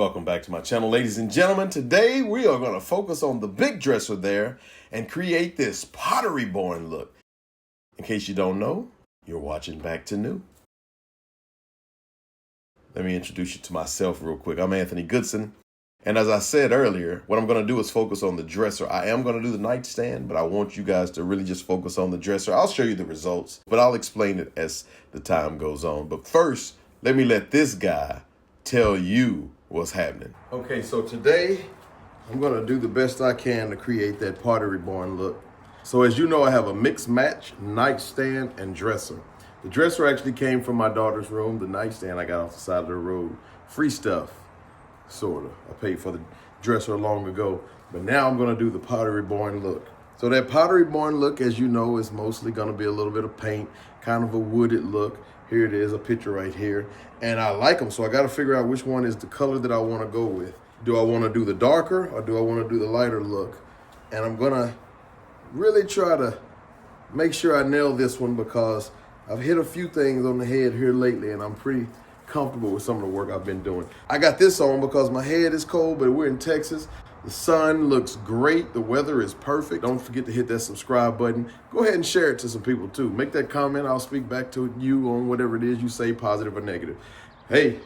Welcome back to my channel, ladies and gentlemen. Today we are going to focus on the big dresser there and create this Pottery Barn look. In case you don't know, you're watching Back2New. Let me introduce you to myself real quick. I'm Anthony Goodson. And as I said earlier, what I'm going to do is focus on the dresser. I am going to do the nightstand, but I want you guys to really just focus on the dresser. I'll show you the results, but I'll explain it as the time goes on. But first, let me let this guy tell you what's happening. Okay, so today I'm going to do the best I can to create that Pottery Barn look. So as you know, I have a mixed match nightstand and dresser. The dresser actually came from my daughter's room. The nightstand I got off the side of the road. Free stuff. Sort of. I paid for the dresser long ago, but now I'm going to do the Pottery Barn look. So that Pottery Barn look, as you know, is mostly going to be a little bit of paint, kind of a wooded look. Here it is, a picture right here. And I like them, so I got to figure out which one is the color that I want to go with. Do I want to do the darker or do I want to do the lighter look? And I'm going to really try to make sure I nail this one because I've hit a few things on the head here lately and I'm pretty comfortable with some of the work I've been doing. I got this on because my head is cold, but we're in Texas. The sun looks great. The weather is perfect. Don't forget to hit that subscribe button. Go ahead and share it to some people too. Make that comment. I'll speak back to you on whatever it is you say, positive or negative. Hey,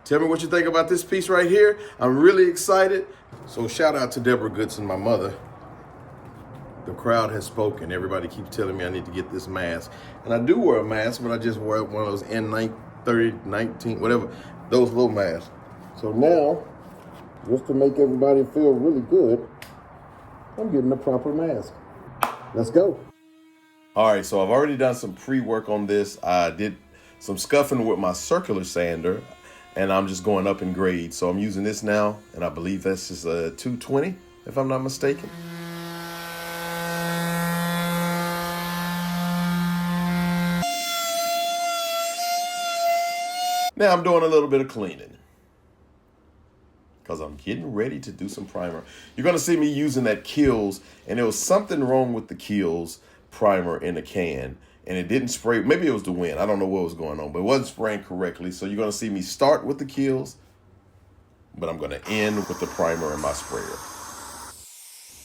tell me what you think about this piece right here. I'm really excited. So shout out to Deborah Goodson, my mother. The crowd has spoken. Everybody keeps telling me I need to get this mask. And I do wear a mask, but I just wear one of those N30, 19, whatever, those little masks. So now, just to make everybody feel really good, I'm getting a proper mask. Let's go. All right, so I've already done some pre-work on this. I did some scuffing with my circular sander, and I'm just going up in grade. So I'm using this now, and I believe this is a 220, if I'm not mistaken. Now I'm doing a little bit of cleaning because I'm getting ready to do some primer. You're going to see me using that Kills, and there was something wrong with the Kills primer in the can, and it didn't spray. Maybe it was the wind. I don't know what was going on, but it wasn't spraying correctly. So you're going to see me start with the Kills, but I'm going to end with the primer in my sprayer.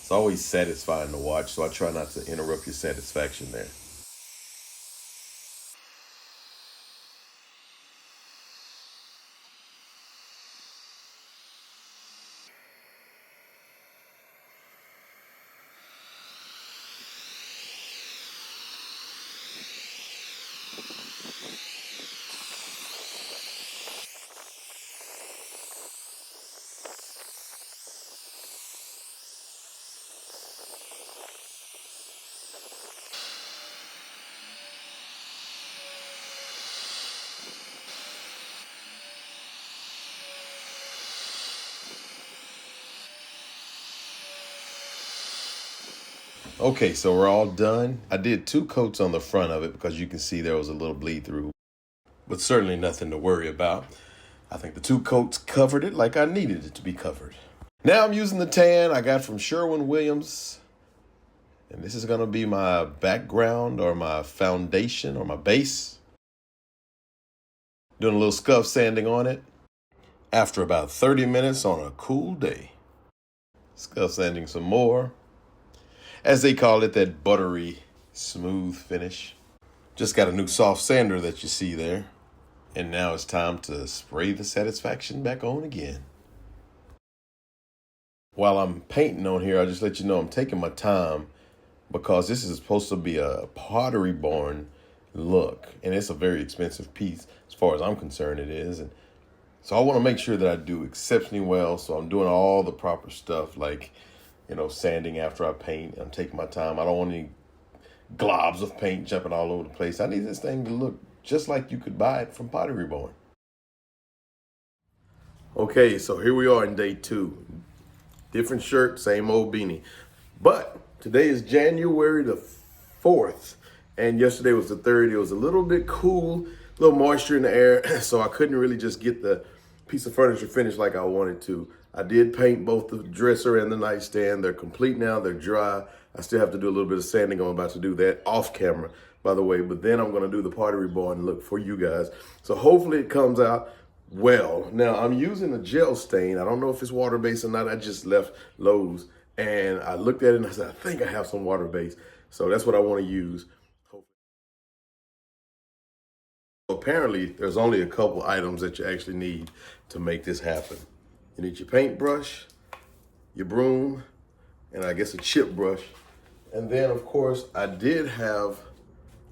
It's always satisfying to watch, so I try not to interrupt your satisfaction there. Okay, so we're all done. I did 2 coats on the front of it because you can see there was a little bleed through, but certainly nothing to worry about. I think the 2 coats covered it like I needed it to be covered. Now I'm using the tan I got from Sherwin-Williams, and this is gonna be my background or my foundation or my base. Doing a little scuff sanding on it after about 30 minutes on a cool day. Scuff sanding some more. As they call it, that buttery, smooth finish. Just got a new soft sander that you see there. And now it's time to spray the satisfaction back on again. While I'm painting on here, I'll just let you know I'm taking my time because this is supposed to be a Pottery Barn look. And it's a very expensive piece, as far as I'm concerned it is. And so I want to make sure that I do exceptionally well. So I'm doing all the proper stuff like, you know, sanding after I paint. I'm taking my time. I don't want any globs of paint jumping all over the place. I need this thing to look just like you could buy it from Pottery Barn. Okay, so here we are in day 2. Different shirt, same old beanie. But today is January the 4th, and yesterday was the 3rd. It was a little bit cool, a little moisture in the air, so I couldn't really just get the piece of furniture finished like I wanted to. I did paint both the dresser and the nightstand. They're complete now, they're dry. I still have to do a little bit of sanding. I'm about to do that off camera, by the way, but then I'm gonna do the Pottery Barn look for you guys. So hopefully it comes out well. Now I'm using a gel stain. I don't know if it's water-based or not. I just left Lowe's and I looked at it and I said, I think I have some water-based. So that's what I want to use. Apparently, there's only a couple items that you actually need to make this happen. You need your paintbrush, your broom, and I guess a chip brush. And then, of course, I did have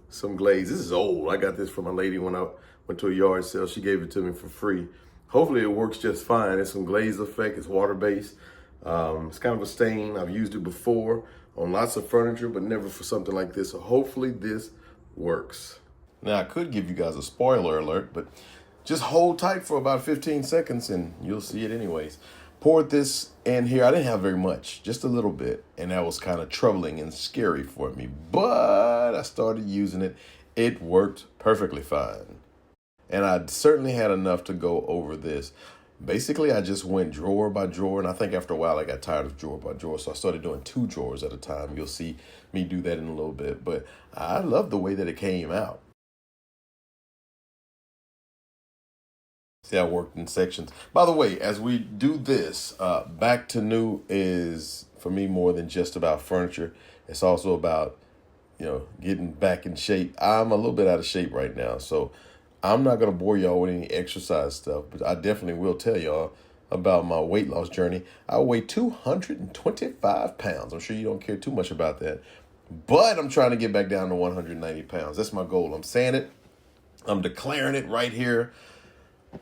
some glaze. This is old. I got this from a lady when I went to a yard sale. She gave it to me for free. Hopefully it works just fine. It's some glaze effect. It's water-based. It's kind of a stain. I've used it before on lots of furniture, but never for something like this. So hopefully this works. Now, I could give you guys a spoiler alert, but just hold tight for about 15 seconds and you'll see it anyways. Poured this in here. I didn't have very much, just a little bit, and that was kind of troubling and scary for me. But I started using it. It worked perfectly fine. And I certainly had enough to go over this. Basically, I just went drawer by drawer, and I think after a while I got tired of drawer by drawer, so I started doing 2 drawers at a time. You'll see me do that in a little bit, but I love the way that it came out. See, I worked in sections. By the way, as we do this, Back2New is, for me, more than just about furniture. It's also about, getting back in shape. I'm a little bit out of shape right now, so I'm not going to bore y'all with any exercise stuff, but I definitely will tell y'all about my weight loss journey. I weigh 225 pounds. I'm sure you don't care too much about that, but I'm trying to get back down to 190 pounds. That's my goal. I'm saying it. I'm declaring it right here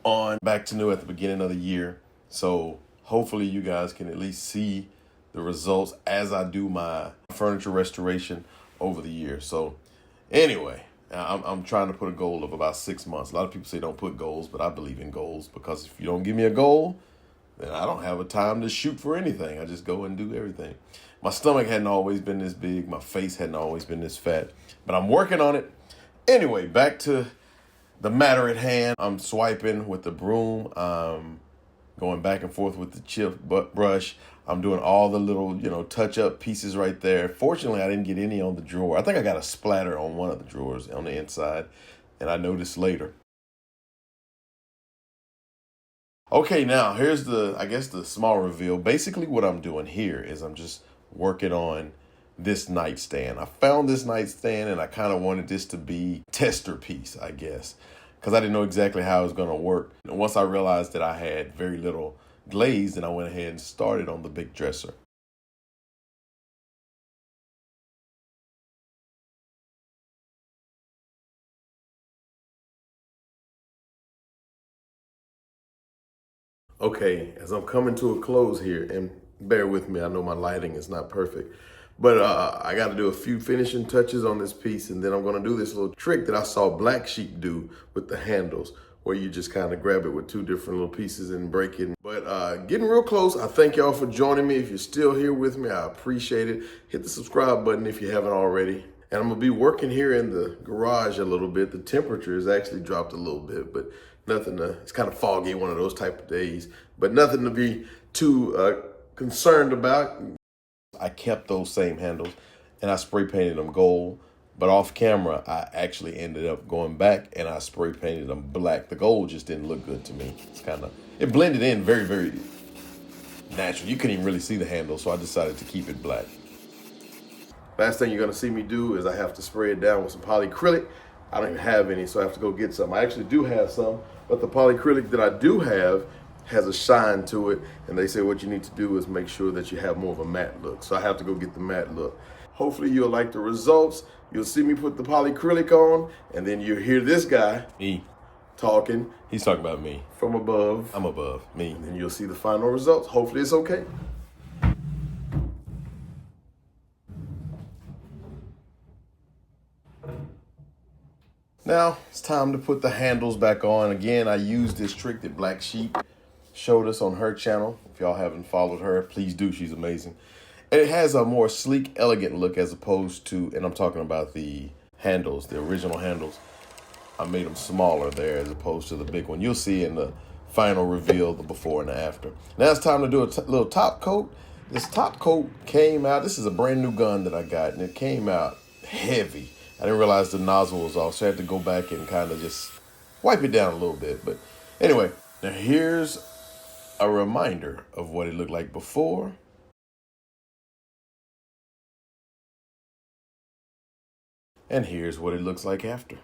on Back2New at the beginning of the year. So hopefully you guys can at least see the results as I do my furniture restoration over the year. So anyway, I'm trying to put a goal of about 6 months. A lot of people say don't put goals, but I believe in goals, because if you don't give me a goal, then I don't have a time to shoot for anything. I just go and do everything. My stomach hadn't always been this big. My face hadn't always been this fat, but I'm working on it. Anyway, back to the matter at hand. I'm swiping with the broom. I'm going back and forth with the chip brush. I'm doing all the little, touch-up pieces right there. Fortunately, I didn't get any on the drawer. I think I got a splatter on one of the drawers on the inside, and I noticed later. Okay, now here's the small reveal. Basically, what I'm doing here is I'm just working on this nightstand. I found this nightstand and I kind of wanted this to be tester piece, I guess, because I didn't know exactly how it was going to work. And once I realized that I had very little glaze, then I went ahead and started on the big dresser. Okay, as I'm coming to a close here, and bear with me, I know my lighting is not perfect, but I got to do a few finishing touches on this piece, and then I'm going to do this little trick that I saw Black Sheep do with the handles, where you just kind of grab it with 2 different little pieces and break it. But getting real close. I thank y'all for joining me. If you're still here with me, I appreciate it. Hit the subscribe button if you haven't already. And I'm going to be working here in the garage a little bit. The temperature has actually dropped a little bit, but nothing it's kind of foggy, one of those type of days, but nothing to be too concerned about. I kept those same handles and I spray painted them gold, but off camera, I actually ended up going back and I spray painted them black. The gold just didn't look good to me. It blended in very, very natural. You couldn't even really see the handle, so I decided to keep it black. Last thing you're gonna see me do is I have to spray it down with some polyacrylic. I don't even have any, so I have to go get some. I actually do have some, but the polyacrylic that I do have has a shine to it, and they say what you need to do is make sure that you have more of a matte look. So I have to go get the matte look. Hopefully you'll like the results. You'll see me put the polyacrylic on, and then you'll hear this guy, me, talking. He's talking about me. From above. I'm above, me. And then you'll see the final results. Hopefully it's okay. Now it's time to put the handles back on. Again, I used this trick that Black Sheep showed us on her channel. If y'all haven't followed her, please do. She's amazing. And it has a more sleek, elegant look as opposed to, and I'm talking about the handles, the original handles. I made them smaller there as opposed to the big one. You'll see in the final reveal, the before and the after. Now it's time to do a little top coat. This top coat came out. This is a brand new gun that I got, and it came out heavy. I didn't realize the nozzle was off, so I had to go back and kind of just wipe it down a little bit. But anyway, Now here's a reminder of what it looked like before. And here's what it looks like after.